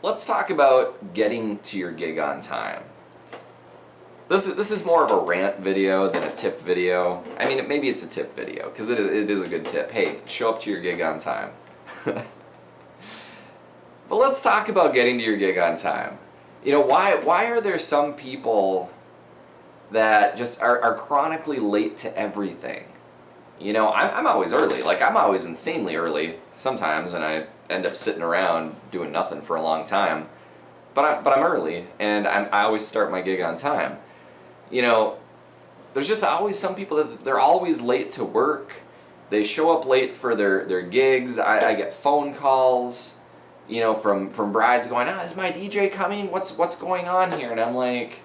let's talk about getting to your gig on time. This is more of a rant video than a tip video. I mean, maybe it's a tip video, because it is a good tip. Hey, show up to your gig on time. But let's talk about getting to your gig on time. Why are there some people that just are chronically late to everything? I'm always early. Like, I'm always insanely early sometimes, and I end up sitting around doing nothing for a long time. But I'm early, and I always start my gig on time. There's just always some people that they're always late to work. They show up late for their gigs. I get phone calls, from brides going, is my DJ coming? What's going on here? And I'm like,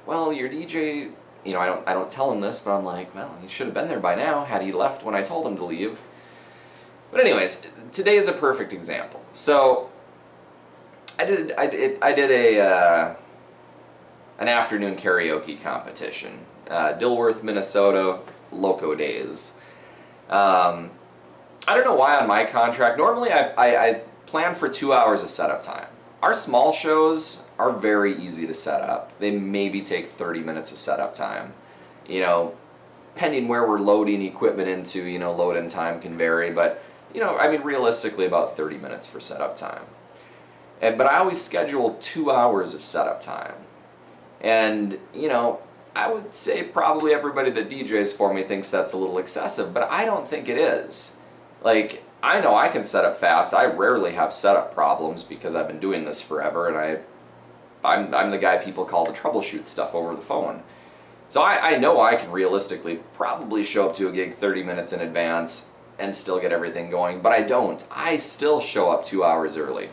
well, your DJ, I don't tell him this, but I'm like, well, he should have been there by now had he left when I told him to leave. But anyways, today is a perfect example. So I did an afternoon karaoke competition, Dilworth, Minnesota, Loco Days. I don't know why on my contract. Normally I plan for 2 hours of setup time. Our small shows are very easy to set up. They maybe take 30 minutes of setup time. Pending where we're loading equipment into, load-in time can vary, but realistically about 30 minutes for setup time. But I always schedule 2 hours of setup time. And, I would say probably everybody that DJs for me thinks that's a little excessive, but I don't think it is. Like, I know I can set up fast. I rarely have setup problems because I've been doing this forever, and I'm the guy people call to troubleshoot stuff over the phone. So I know I can realistically probably show up to a gig 30 minutes in advance and still get everything going, but I don't. I still show up 2 hours early.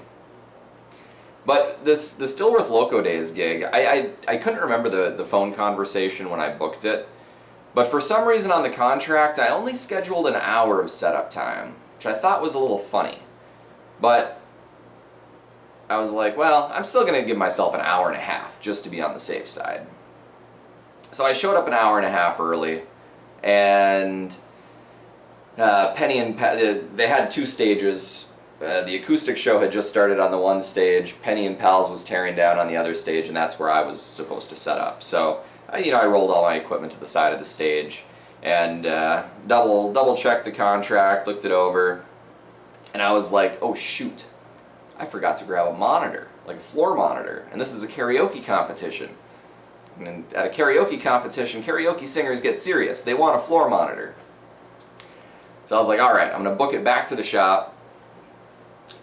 But the Dilworth Loco Days gig, I couldn't remember the phone conversation when I booked it, but for some reason on the contract, I only scheduled an hour of setup time, which I thought was a little funny. But I was like, well, I'm still going to give myself an hour and a half just to be on the safe side. So I showed up an hour and a half early, and Penny and they had 2 stages. The acoustic show had just started on the one stage. Penny and Pals was tearing down on the other stage, and that's where I was supposed to set up. So, I rolled all my equipment to the side of the stage and double checked the contract, looked it over, and I was like, oh shoot, I forgot to grab a monitor, like a floor monitor, and this is a karaoke competition. And at a karaoke competition, karaoke singers get serious. They want a floor monitor. So I was like, all right, I'm going to book it back to the shop.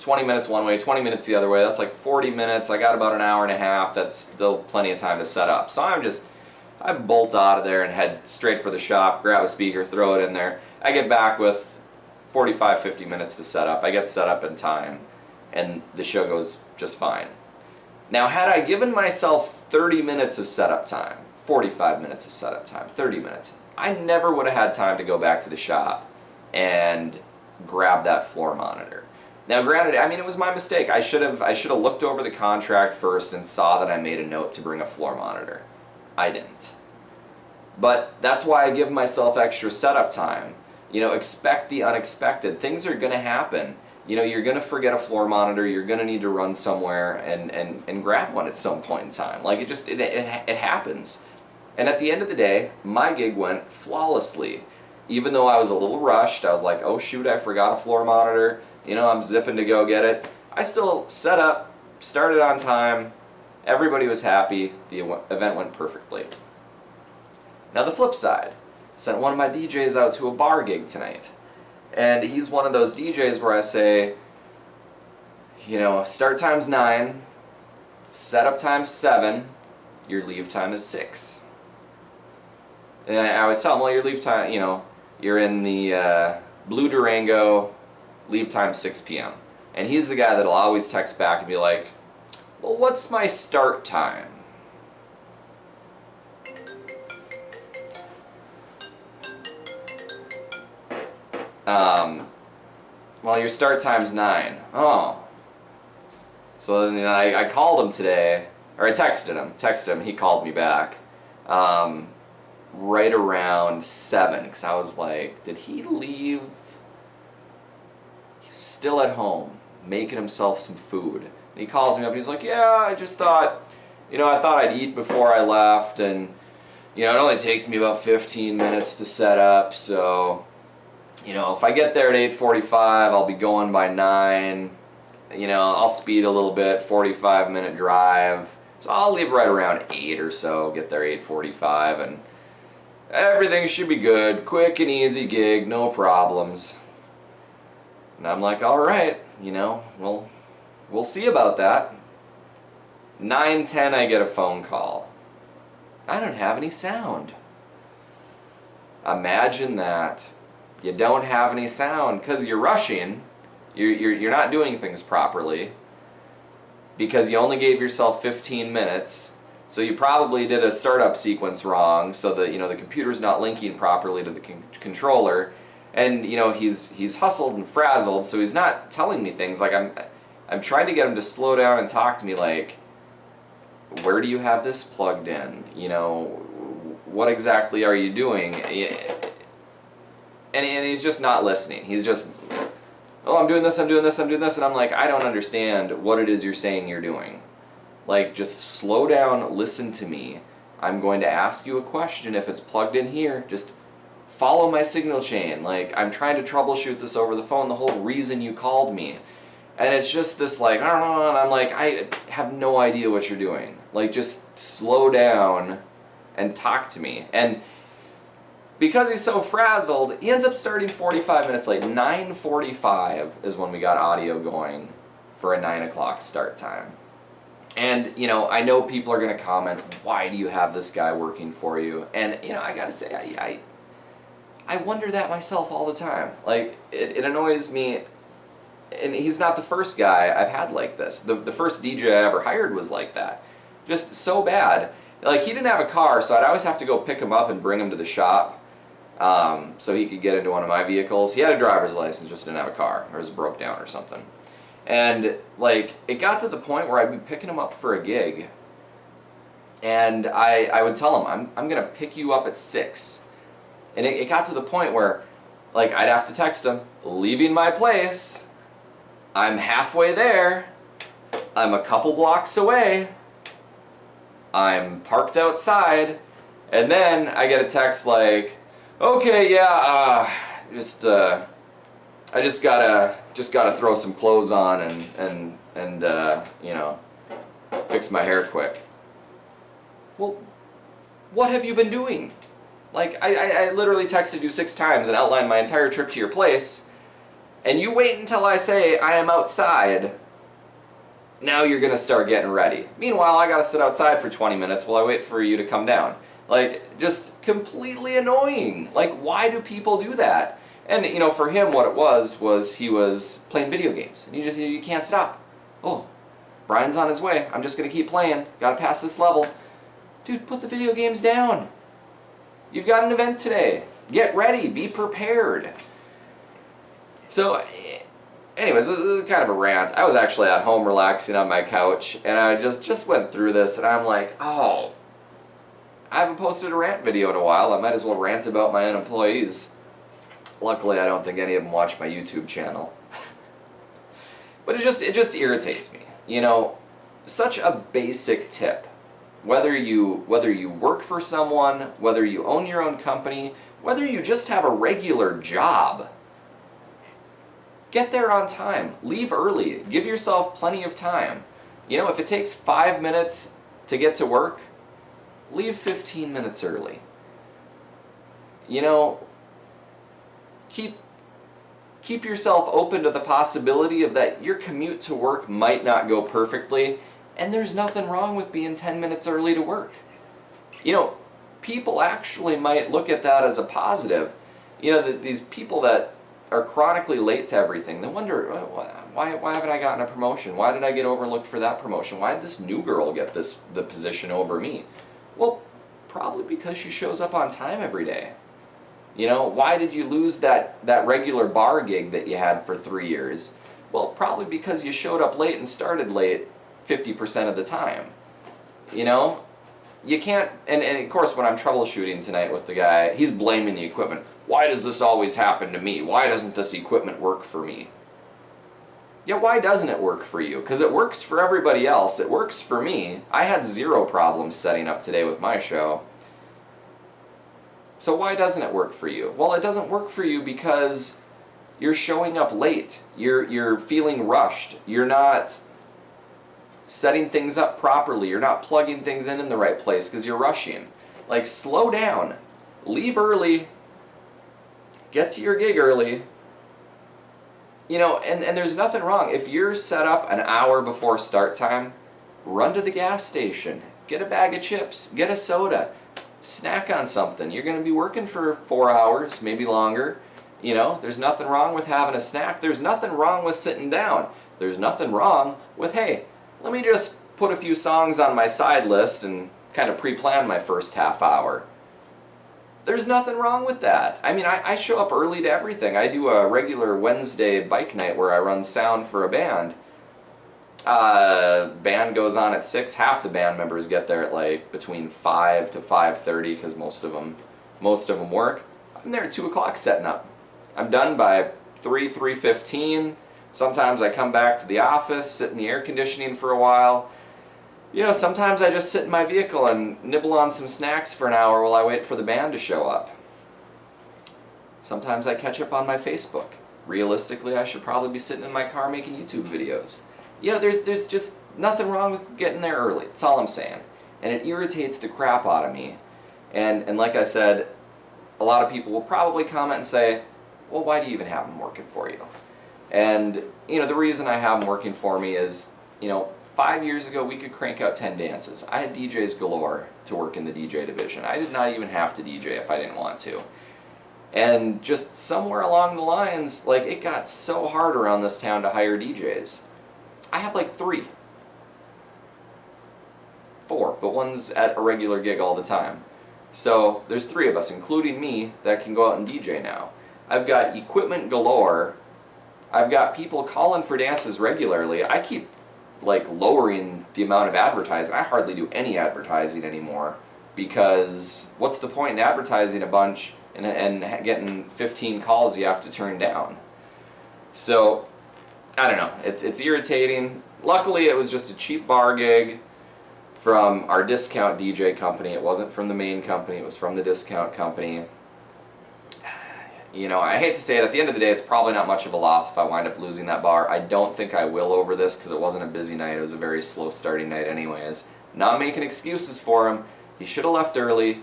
20 minutes one way, 20 minutes the other way. That's like 40 minutes. I got about an hour and a half. That's still plenty of time to set up. So I bolt out of there and head straight for the shop, grab a speaker, throw it in there. I get back with 45, 50 minutes to set up. I get set up in time, and the show goes just fine. Now, had I given myself 30 minutes of setup time, 45 minutes of setup time, 30 minutes, I never would have had time to go back to the shop and grab that floor monitor. Now, granted, it was my mistake. I should have looked over the contract first and saw that I made a note to bring a floor monitor. I didn't. But that's why I give myself extra setup time. Expect the unexpected. Things are going to happen. You're going to forget a floor monitor. You're going to need to run somewhere and grab one at some point in time. Like, it happens. And at the end of the day, my gig went flawlessly. Even though I was a little rushed, I was like, oh shoot, I forgot a floor monitor. I'm zipping to go get it. I still set up, started on time, everybody was happy, the event went perfectly. Now the flip side, sent one of my DJs out to a bar gig tonight. And he's one of those DJs where I say, start time's 9, setup time's 7, your leave time is 6. And I always tell him, well, your leave time, you're in the Blue Durango, leave time 6 p.m. And he's the guy that'll always text back and be like, well, what's my start time? Well, your start time's 9. Oh. So then I called him today, or I texted him, he called me back. Right around 7, because I was like, did he leave? He's still at home, making himself some food, And he calls me up and he's like, yeah, I just thought, I thought I'd eat before I left, and, it only takes me about 15 minutes to set up, so, if I get there at 8:45, I'll be going by 9. I'll speed a little bit, 45-minute drive. So I'll leave right around 8 or so, get there 8:45, and everything should be good. Quick and easy gig, no problems. And I'm like, all right, we'll see about that. 9:10, I get a phone call. I don't have any sound. Imagine that. You don't have any sound because you're rushing. You're not doing things properly because you only gave yourself 15 minutes. So you probably did a startup sequence wrong, so that the computer's not linking properly to the controller, and he's hustled and frazzled, so he's not telling me things. Like I'm trying to get him to slow down and talk to me, like, where do you have this plugged in? What exactly are you doing? And he's just not listening. He's just, oh, I'm doing this, and I'm like, I don't understand what it is you're saying you're doing. Like, just slow down, listen to me. I'm going to ask you a question. If it's plugged in here, just follow my signal chain. Like, I'm trying to troubleshoot this over the phone, the whole reason you called me. And it's just this, like, and I'm like, I have no idea what you're doing. Like, just slow down and talk to me. And because he's so frazzled, he ends up starting 45 minutes late. 9:45 is when we got audio going for a 9 o'clock start time. And, I know people are going to comment, why do you have this guy working for you? And, I got to say, I wonder that myself all the time. Like, it annoys me. And he's not the first guy I've had like this. The first DJ I ever hired was like that. Just so bad. Like, he didn't have a car, so I'd always have to go pick him up and bring him to the shop so he could get into one of my vehicles. He had a driver's license, just didn't have a car, or it broke down or something. And, like, it got to the point where I'd be picking him up for a gig, and I would tell him, I'm going to pick you up at 6. And it got to the point where, like, I'd have to text him, leaving my place, I'm halfway there, I'm a couple blocks away, I'm parked outside, and then I get a text like, okay, yeah, I just gotta throw some clothes on and fix my hair quick. Well, what have you been doing? Like, I literally texted you 6 times and outlined my entire trip to your place, and you wait until I say I am outside. Now you're gonna start getting ready. Meanwhile, I gotta sit outside for 20 minutes while I wait for you to come down. Like, just completely annoying. Like, why do people do that? And, for him, what it was he was playing video games. And you can't stop. Oh, Brian's on his way. I'm just gonna keep playing. Gotta pass this level. Dude, put the video games down. You've got an event today. Get ready. Be prepared. So, anyways, this is kind of a rant. I was actually at home relaxing on my couch, and I just went through this, and I'm like, oh, I haven't posted a rant video in a while. I might as well rant about my own employees. Luckily, I don't think any of them watch my YouTube channel. But it just irritates me. Such a basic tip. Whether you work for someone, whether you own your own company, whether you just have a regular job, get there on time. Leave early. Give yourself plenty of time. If it takes 5 minutes to get to work, leave 15 minutes early. Keep yourself open to the possibility of that your commute to work might not go perfectly, and there's nothing wrong with being 10 minutes early to work. People actually might look at that as a positive. These people that are chronically late to everything, they wonder, why haven't I gotten a promotion? Why did I get overlooked for that promotion? Why did this new girl get the position over me? Well, probably because she shows up on time every day. Why did you lose that regular bar gig that you had for 3 years? Well, probably because you showed up late and started late 50% of the time. You can't, and of course when I'm troubleshooting tonight with the guy, he's blaming the equipment. Why does this always happen to me? Why doesn't this equipment work for me? Yeah, why doesn't it work for you? Because it works for everybody else. It works for me. I had zero problems setting up today with my show. So why doesn't it work for you? Well, it doesn't work for you because you're showing up late. You're feeling rushed. You're not setting things up properly. You're not plugging things in the right place because you're rushing. Like, slow down. Leave early. Get to your gig early. You know, and there's nothing wrong. If you're set up an hour before start time, run to the gas station. Get a bag of chips. Get a soda. Snack on something. You're going to be working for 4 hours, maybe longer. You know, there's nothing wrong with having a snack. There's nothing wrong with sitting down. There's nothing wrong with, hey, let me just put a few songs on my side list and kind of pre-plan my first half hour. There's nothing wrong with that. I mean, I show up early to everything. I do a regular Wednesday bike night where I run sound for a band. Band goes on at 6. Half the band members get there at like between 5 to 5:30 because most of them work. I'm there at 2 o'clock setting up. I'm done by 3:15. Sometimes I come back to the office, sit in the air conditioning for a while. You know, sometimes I just sit in my vehicle and nibble on some snacks for an hour while I wait for the band to show up. Sometimes I catch up on my Facebook. Realistically, I should probably be sitting in my car making YouTube videos. You know, there's just nothing wrong with getting there early. That's all I'm saying. And it irritates the crap out of me. And like I said, a lot of people will probably comment and say, well, why do you even have them working for you? And, you know, the reason I have them working for me is, you know, 5 years ago, we could crank out 10 dances. I had DJs galore to work in the DJ division. I did not even have to DJ if I didn't want to. And just somewhere along the lines, like, it got so hard around this town to hire DJs. I have like 3. 4, but one's at a regular gig all the time. So there's 3 of us, including me, that can go out and DJ now. I've got equipment galore. I've got people calling for dances regularly. I keep like lowering the amount of advertising. I hardly do any advertising anymore because what's the point in advertising a bunch and getting 15 calls you have to turn down? So I don't know. It's irritating. Luckily, it was just a cheap bar gig from our discount DJ company. It wasn't from the main company. It was from the discount company. You know, I hate to say it, at the end of the day, it's probably not much of a loss if I wind up losing that bar. I don't think I will over this because it wasn't a busy night. It was a very slow starting night anyways. Not making excuses for him. He should have left early,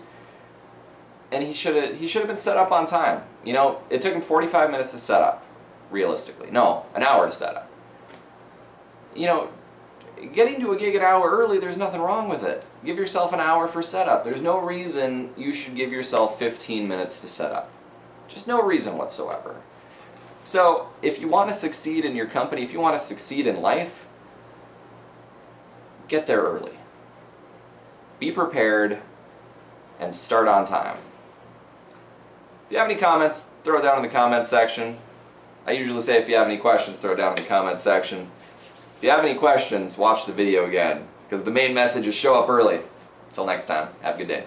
and he should have been set up on time. You know, it took him 45 minutes to set up, realistically. No, an hour to set up. You know, getting to a gig an hour early, there's nothing wrong with it. Give yourself an hour for setup. There's no reason you should give yourself 15 minutes to set up. Just no reason whatsoever. So, if you want to succeed in your company, if you want to succeed in life, get there early. Be prepared and start on time. If you have any comments, throw it down in the comments section. I usually say if you have any questions, throw it down in the comments section. If you have any questions, watch the video again, because the main message is show up early. Until next time, have a good day.